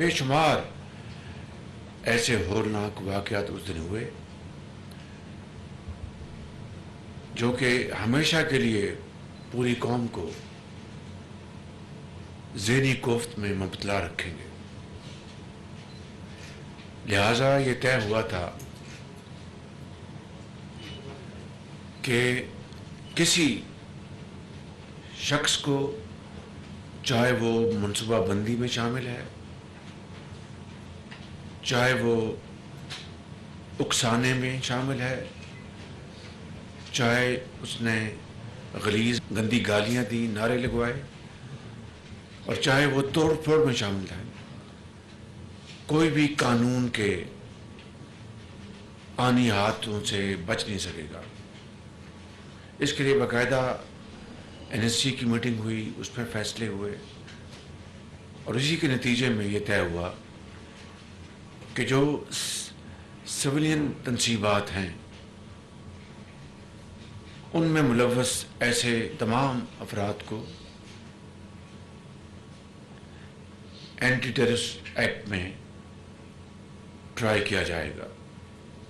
بے شمار ایسے ہولناک واقعات اس دن ہوئے جو کہ ہمیشہ کے لیے پوری قوم کو ذہنی کوفت میں مبتلا رکھیں گے. لہذا یہ طے ہوا تھا کہ کسی شخص کو، چاہے وہ منصوبہ بندی میں شامل ہے، چاہے وہ اکسانے میں شامل ہے، چاہے اس نے غلیظ گندی گالیاں دی، نعرے لگوائے، اور چاہے وہ توڑ پھوڑ میں شامل ہے، کوئی بھی قانون کے آنی ہاتھوں سے بچ نہیں سکے گا. اس کے لیے باقاعدہ NSC کی میٹنگ ہوئی، اس میں فیصلے ہوئے، اور اسی کے نتیجے میں یہ طے ہوا کہ جو سویلین تنصیبات ہیں ان میں ملوث ایسے تمام افراد کو اینٹی ٹیررسٹ ایکٹ میں ٹرائی کیا جائے گا.